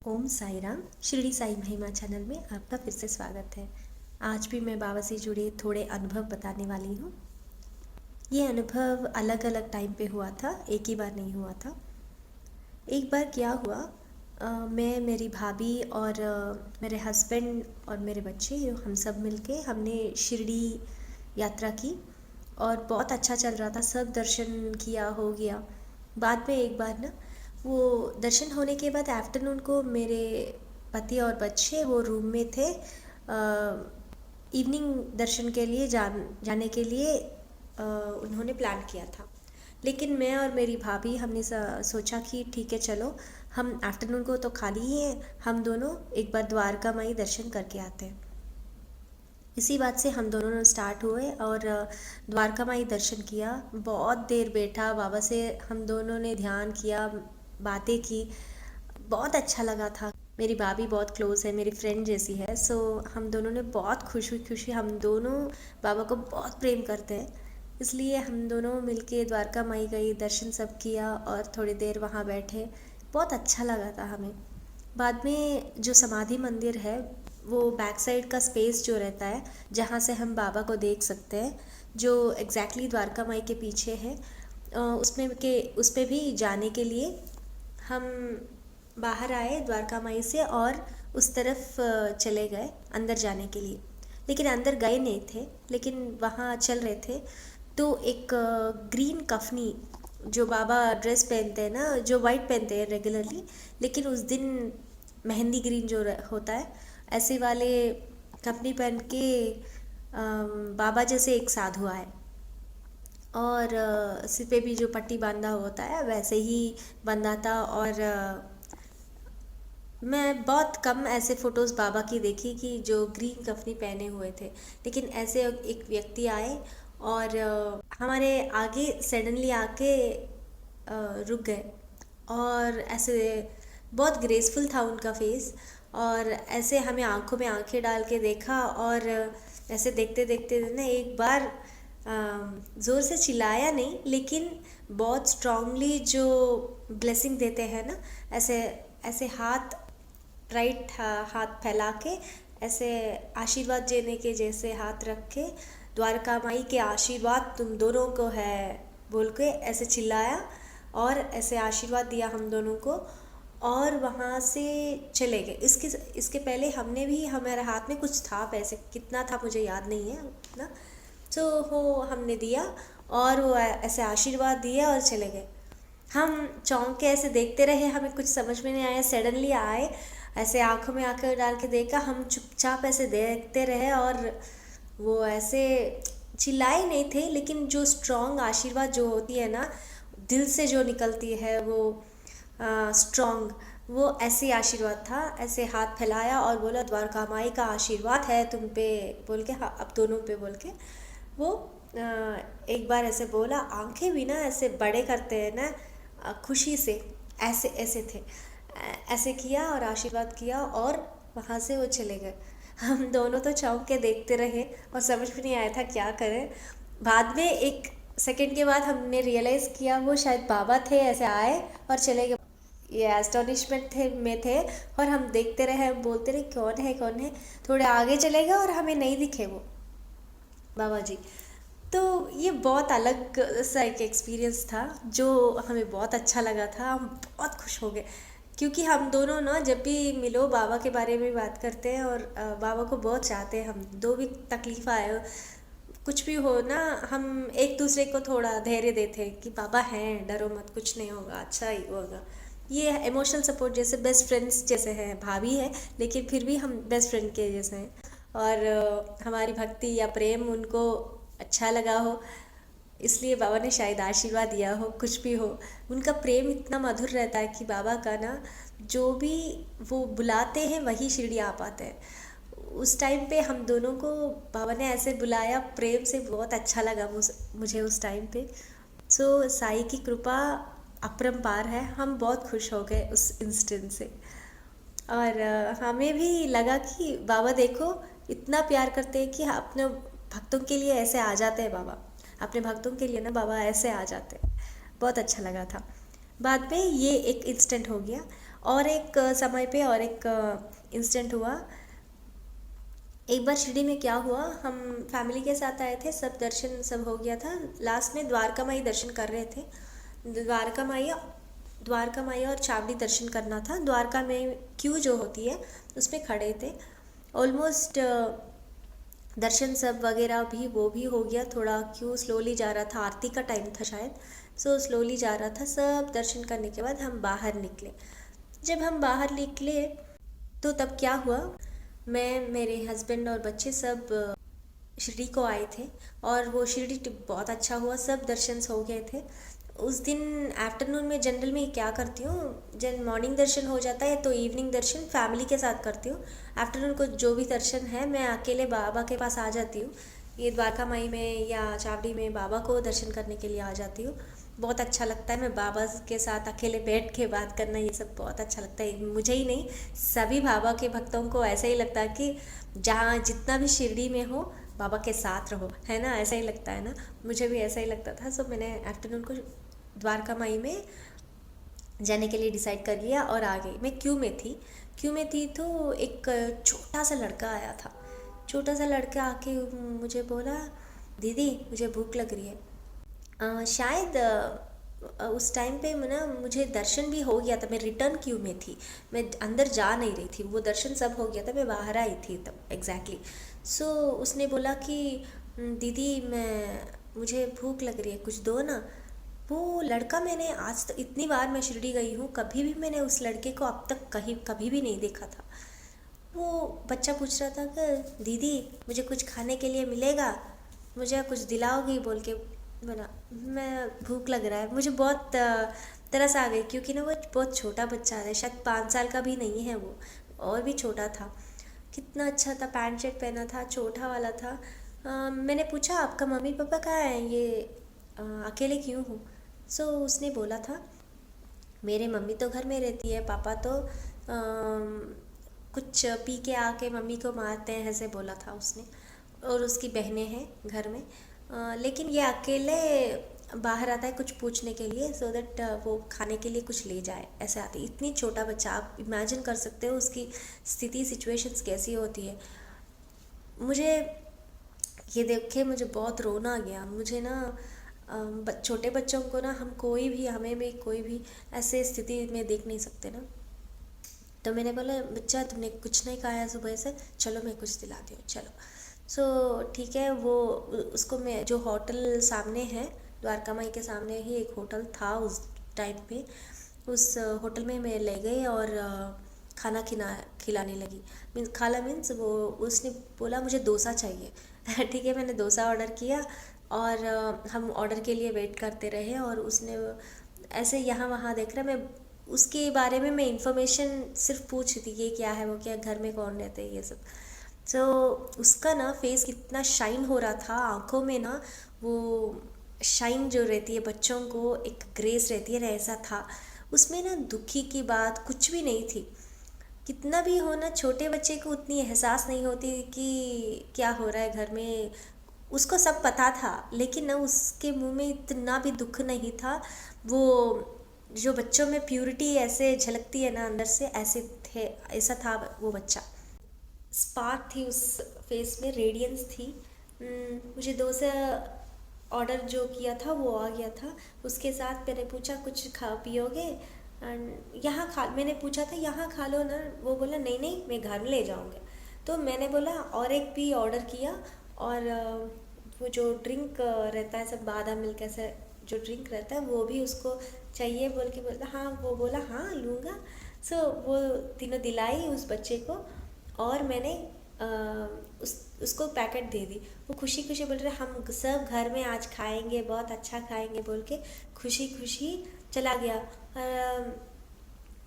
ओम साई राम। शिरडी साई महिमा चैनल में आपका फिर से स्वागत है। आज भी मैं बाबा से जुड़े थोड़े अनुभव बताने वाली हूँ। ये अनुभव अलग अलग टाइम पे हुआ था, एक ही बार नहीं हुआ था। एक बार क्या हुआ, मैं, मेरी भाभी और मेरे हस्बैंड और मेरे बच्चे, हम सब मिलके हमने शिरडी यात्रा की और बहुत अच्छा चल रहा था। सब दर्शन किया, हो गया। बाद में एक बार ना, वो दर्शन होने के बाद आफ्टरनून को मेरे पति और बच्चे वो रूम में थे। इवनिंग दर्शन के लिए जाने के लिए उन्होंने प्लान किया था। लेकिन मैं और मेरी भाभी हमने सोचा कि ठीक है, चलो हम आफ्टरनून को तो खाली ही हैं, हम दोनों एक बार द्वारका माई दर्शन करके आते हैं। इसी बात से हम दोनों स्टार्ट हुए और द्वारका माई दर्शन किया। बहुत देर बैठा, बाबा से हम दोनों ने ध्यान किया, बातें की, बहुत अच्छा लगा था। मेरी भाभी बहुत क्लोज है, मेरी फ्रेंड जैसी है। सो हम दोनों ने बहुत खुशी हम दोनों बाबा को बहुत प्रेम करते हैं, इसलिए हम दोनों मिलके द्वारका माई गई, दर्शन सब किया और थोड़ी देर वहाँ बैठे। बहुत अच्छा लगा था हमें। बाद में जो समाधि मंदिर है, वो बैक साइड का स्पेस जो रहता है जहाँ से हम बाबा को देख सकते हैं, जो एग्जैक्टली द्वारका माई के पीछे है, उस पे भी जाने के लिए हम बाहर आए द्वारका माई से और उस तरफ चले गए अंदर जाने के लिए। लेकिन अंदर गए नहीं थे, लेकिन वहाँ चल रहे थे तो एक ग्रीन कफनी, जो बाबा ड्रेस पहनते हैं ना, जो वाइट पहनते हैं रेगुलरली, लेकिन उस दिन मेहंदी ग्रीन जो होता है, ऐसे वाले कपड़े पहन के बाबा जैसे एक साधु आए और सिर पे भी जो पट्टी बांधा होता है वैसे ही बंधा था। और मैं बहुत कम ऐसे फ़ोटोज़ बाबा की देखी कि जो ग्रीन कफनी पहने हुए थे, लेकिन ऐसे एक व्यक्ति आए और हमारे आगे सडनली आके रुक गए और ऐसे बहुत ग्रेसफुल था उनका फेस। और ऐसे हमें आंखों में आंखें डाल के देखा और ऐसे देखते देखते ना एक बार ज़ोर से चिल्लाया नहीं, लेकिन बहुत स्ट्रांगली जो ब्लेसिंग देते हैं ना, ऐसे ऐसे हाथ, राइट हाथ फैला के ऐसे आशीर्वाद देने के जैसे हाथ रख के, द्वारका माई के आशीर्वाद तुम दोनों को है बोल के ऐसे चिल्लाया और ऐसे आशीर्वाद दिया हम दोनों को और वहाँ से चले गए। इसके पहले हमने भी, हमारे हाथ में कुछ था, पैसे कितना था मुझे याद नहीं है ना, तो वो हमने दिया और वो ऐसे आशीर्वाद दिया और चले गए। हम चौंक के ऐसे देखते रहे, हमें कुछ समझ में नहीं आया। सडनली आए, ऐसे आंखों में आंखें डाल के देखा, हम चुपचाप ऐसे देखते रहे और वो ऐसे चिल्लाए नहीं थे, लेकिन जो स्ट्रॉन्ग आशीर्वाद जो होती है ना, दिल से जो निकलती है वो स्ट्रॉन्ग, वो ऐसे आशीर्वाद था। ऐसे हाथ फैलाया और बोला द्वारका माई का आशीर्वाद है तुम पे बोल के, हाँ अब दोनों पे बोल के वो एक बार ऐसे बोला। आंखें भी ना ऐसे बड़े करते हैं ना खुशी से, ऐसे ऐसे थे, ऐसे किया और आशीर्वाद किया और वहाँ से वो चले गए। हम दोनों तो चौंक के देखते रहे और समझ में नहीं आया था क्या करें। बाद में एक सेकंड के बाद हमने रियलाइज़ किया वो शायद बाबा थे, ऐसे आए और चले गए। ये एस्टोनिशमेंट थे और हम देखते रहे, हम बोलते रहे कौन है कौन है। थोड़े आगे चले गए और हमें नहीं दिखे वो बाबा जी। तो ये बहुत अलग सा एक एक्सपीरियंस था जो हमें बहुत अच्छा लगा था। हम बहुत खुश हो गए क्योंकि हम दोनों ना जब भी मिलो बाबा के बारे में बात करते हैं और बाबा को बहुत चाहते हैं। हम दो भी तकलीफ आए, कुछ भी हो ना, हम एक दूसरे को थोड़ा धैर्य देते हैं कि बाबा हैं, डरो मत, कुछ नहीं होगा, अच्छा ही होगा। ये इमोशनल सपोर्ट, जैसे बेस्ट फ्रेंड्स जैसे हैं। भाभी है लेकिन फिर भी हम बेस्ट फ्रेंड के जैसे हैं। और हमारी भक्ति या प्रेम उनको अच्छा लगा हो, इसलिए बाबा ने शायद आशीर्वाद दिया हो, कुछ भी हो। उनका प्रेम इतना मधुर रहता है कि बाबा का ना, जो भी वो बुलाते हैं वही शिरडी आ पाते हैं। उस टाइम पे हम दोनों को बाबा ने ऐसे बुलाया प्रेम से, बहुत अच्छा लगा मुझे उस टाइम पे। सो साई की कृपा अपरंपार है। हम बहुत खुश हो गए उस इंस्टेंट से। और हमें भी लगा कि बाबा देखो इतना प्यार करते हैं कि अपने भक्तों के लिए ऐसे आ जाते हैं बाबा, अपने भक्तों के लिए ना बाबा ऐसे आ जाते हैं। बहुत अच्छा लगा था। बाद में ये एक इंस्टेंट हो गया और एक समय पे और एक इंसिडेंट हुआ। एक बार शिरडी में क्या हुआ, हम फैमिली के साथ आए थे, सब दर्शन सब हो गया था, लास्ट में द्वारका माई दर्शन कर रहे थे। द्वारका माई और चावड़ी दर्शन करना था। द्वारका में क्यू जो होती है उसमें खड़े थे। ऑलमोस्ट दर्शन सब वगैरह भी वो भी हो गया, थोड़ा क्यू स्लोली जा रहा था, आरती का टाइम था शायद, सो स्लोली जा रहा था। सब दर्शन करने के बाद हम बाहर निकले। जब हम बाहर निकले तो तब क्या हुआ, मैं, मेरे हस्बैंड और बच्चे सब शिरडी को आए थे, और वो शिरडी बहुत अच्छा हुआ, सब दर्शन हो गए थे। उस दिन आफ्टरनून में जनरल में क्या करती हूँ, जब मॉर्निंग दर्शन हो जाता है तो इवनिंग दर्शन फैमिली के साथ करती हूँ। आफ्टरनून को जो भी दर्शन है मैं अकेले बाबा के पास आ जाती हूँ, ये द्वारका माई में या चावड़ी में बाबा को दर्शन करने के लिए आ जाती हूँ। बहुत अच्छा लगता है, मैं बाबा के साथ अकेले बैठ के बात करना, ये सब बहुत अच्छा लगता है। मुझे ही नहीं, सभी बाबा के भक्तों को ऐसा ही लगता है कि जहाँ जितना भी शिरडी में हो बाबा के साथ रहो, है ना, ऐसा ही लगता है ना। मुझे भी ऐसा ही लगता था। सो मैंने आफ्टरनून को द्वारका माई में जाने के लिए डिसाइड कर लिया और आ गई। मैं क्यू में थी तो एक छोटा सा लड़का आया था। छोटा सा लड़का आके मुझे बोला, दीदी मुझे भूख लग रही है। शायद उस टाइम पे ना मुझे दर्शन भी हो गया था, मैं रिटर्न क्यू में थी, मैं अंदर जा नहीं रही थी, वो दर्शन सब हो गया था, मैं बाहर आई थी तब एग्जैक्टली। सो उसने बोला कि दीदी मुझे भूख लग रही है, कुछ दो ना। वो लड़का, मैंने आज तक इतनी बार मैं शिरडी गई हूँ, कभी भी मैंने उस लड़के को अब तक कभी भी नहीं देखा था। वो बच्चा पूछ रहा था कि दीदी मुझे कुछ खाने के लिए मिलेगा, मुझे कुछ दिलाओगी बोल के। बना, मैं भूख लग रहा है, मुझे बहुत तरस आ गई, क्योंकि ना वो बहुत छोटा बच्चा है, शायद 5 साल का भी नहीं है वो, और भी छोटा था। कितना अच्छा था, पैंट शर्ट पहना था, छोटा वाला था। मैंने पूछा आपका मम्मी पापा कहाँ हैं, ये अकेले क्यों हो। सो उसने बोला था, मेरे मम्मी तो घर में रहती है, पापा तो कुछ पी के आके मम्मी को मारते हैं, ऐसे बोला था उसने। और उसकी बहनें हैं घर में, लेकिन ये अकेले बाहर आता है कुछ पूछने के लिए, सो दैट वो खाने के लिए कुछ ले जाए, ऐसे आती। इतनी छोटा बच्चा, आप इमेजिन कर सकते हो उसकी स्थिति, सिचुएशंस कैसी होती है। मुझे ये देख के मुझे बहुत रोना आ गया। मुझे ना छोटे बच्चों को ना हम कोई भी, हमें भी कोई भी ऐसे स्थिति में देख नहीं सकते ना। तो मैंने बोला, बच्चा तुमने कुछ नहीं खाया सुबह से, चलो मैं कुछ दिलाती हूँ, चलो। सो ठीक है, वो उसको मैं, जो होटल सामने है द्वारका माई के सामने ही एक होटल था उस टाइम पे, उस होटल में मैं ले गई और खाना खिलाने लगी। मीन्स वो उसने बोला मुझे डोसा चाहिए। ठीक है, मैंने डोसा ऑर्डर किया और हम ऑर्डर के लिए वेट करते रहे, और उसने ऐसे यहाँ वहाँ देख रहा, मैं उसके बारे में मैं इंफॉर्मेशन सिर्फ पूछ रही थी, ये क्या है, वो क्या, घर में कौन रहते हैं, ये सब। तो उसका ना फेस कितना शाइन हो रहा था, आंखों में ना वो शाइन जो रहती है, बच्चों को एक ग्रेस रहती है ना, ऐसा था उसमें ना। दुखी की बात कुछ भी नहीं थी। कितना भी हो ना, छोटे बच्चे को उतनी एहसास नहीं होती कि क्या हो रहा है घर में, उसको सब पता था, लेकिन ना उसके मुंह में इतना भी दुख नहीं था। वो जो बच्चों में प्यूरिटी ऐसे झलकती है ना अंदर से, ऐसे थे, ऐसा था वो बच्चा। स्पार्क थी उस फेस में, रेडियंस थी। मुझे डोसा ऑर्डर जो किया था वो आ गया था। उसके साथ मैंने पूछा कुछ खा पियोगे, एंड यहाँ खा, मैंने पूछा था यहाँ खा लो ना, वो बोला नहीं नहीं मैं घर में ले जाऊँगा। तो मैंने बोला और एक भी ऑर्डर किया, और वो जो ड्रिंक रहता है सब, बादाम मिल्क ऐसा जो ड्रिंक रहता है वो भी उसको चाहिए बोल के बोला, हाँ, वो बोला हाँ लूँगा। सो वो तीनों दिलाई उस बच्चे को, और मैंने उसको पैकेट दे दी। वो खुशी खुशी बोल रहे हम सब घर में आज खाएंगे, बहुत अच्छा खाएंगे बोल के खुशी खुशी चला गया।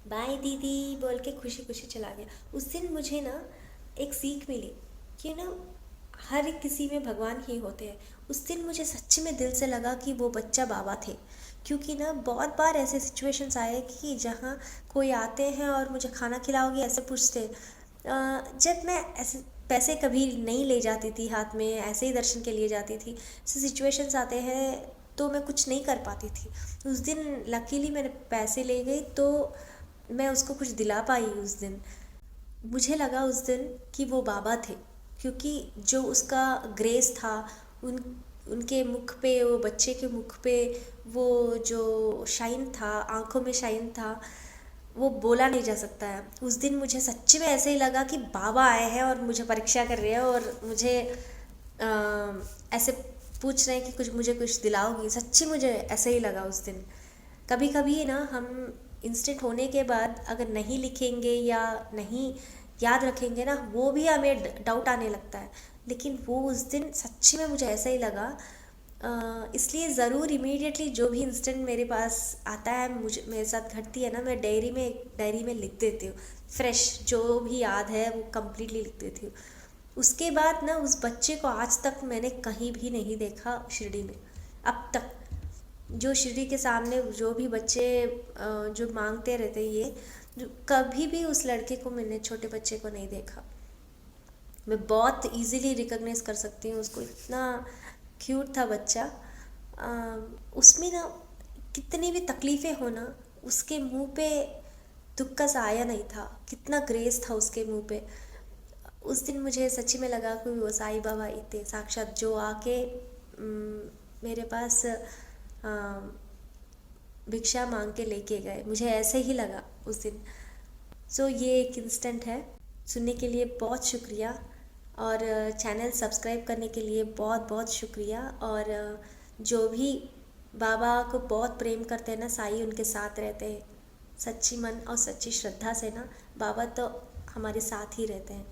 बाय दीदी बोल के खुशी खुशी चला गया। उस दिन मुझे ना एक सीख मिली कि ना हर एक किसी में भगवान ही होते हैं। उस दिन मुझे सच्ची में दिल से लगा कि वो बच्चा बाबा थे, क्योंकि ना बहुत बार ऐसे सिचुएशंस आए कि जहाँ कोई आते हैं और मुझे खाना खिलाओगे ऐसे पूछते। जब मैं ऐसे पैसे कभी नहीं ले जाती थी हाथ में, ऐसे ही दर्शन के लिए जाती थी, ऐसे सिचुएशंस आते हैं तो मैं कुछ नहीं कर पाती थी। उस दिन लकीली मैंने पैसे ले गई, तो मैं उसको कुछ दिला पाई उस दिन। मुझे लगा उस दिन कि वो बाबा थे, क्योंकि जो उसका ग्रेस था, उन उनके मुख पे, वो बच्चे के मुख पे वो जो शाइन था, आंखों में शाइन था, वो बोला नहीं जा सकता है। उस दिन मुझे सच्ची में ऐसे ही लगा कि बाबा आए हैं और मुझे परीक्षा कर रहे हैं और मुझे ऐसे पूछ रहे हैं कि कुछ मुझे कुछ दिलाओगी। सच्ची मुझे ऐसे ही लगा उस दिन। कभी कभी ना हम इंस्टेंट होने के बाद अगर नहीं लिखेंगे या नहीं याद रखेंगे ना, वो भी हमें डाउट आने लगता है। लेकिन वो उस दिन सच्ची में मुझे ऐसा ही लगा। इसलिए ज़रूर इमीडिएटली जो भी इंस्टेंट मेरे पास आता है, मुझे मेरे साथ घटती है ना, मैं डायरी में लिख देती हूँ। फ्रेश जो भी याद है वो कंप्लीटली लिख देती हूँ। उसके बाद ना उस बच्चे को आज तक मैंने कहीं भी नहीं देखा शिरडी में, अब तक। जो शिरडी के सामने जो भी बच्चे जो मांगते रहते ये, कभी भी उस लड़के को मैंने, छोटे बच्चे को नहीं देखा। मैं बहुत इजीली रिकॉग्नाइज कर सकती हूँ उसको, इतना क्यूट था बच्चा। उसमें ना कितनी भी तकलीफ़ें हो ना, उसके मुंह पे दुख का साया नहीं था, कितना ग्रेस था उसके मुंह पे। उस दिन मुझे सच्ची में लगा कि वो साईं बाबा ही थे साक्षात, जो आके मेरे पास भिक्षा मांग के लेके गए। मुझे ऐसे ही लगा उस दिन। सो ये एक इंस्टेंट है। सुनने के लिए बहुत शुक्रिया, और चैनल सब्सक्राइब करने के लिए बहुत बहुत शुक्रिया। और जो भी बाबा को बहुत प्रेम करते हैं ना, साईं उनके साथ रहते हैं। सच्ची मन और सच्ची श्रद्धा से ना, बाबा तो हमारे साथ ही रहते हैं।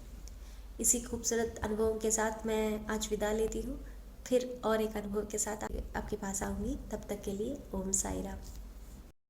इसी खूबसूरत अनुभवों के साथ मैं आज विदा लेती हूँ। फिर और एक अनुभव के साथ आपके पास आऊँगी। तब तक के लिए ओम साई राम।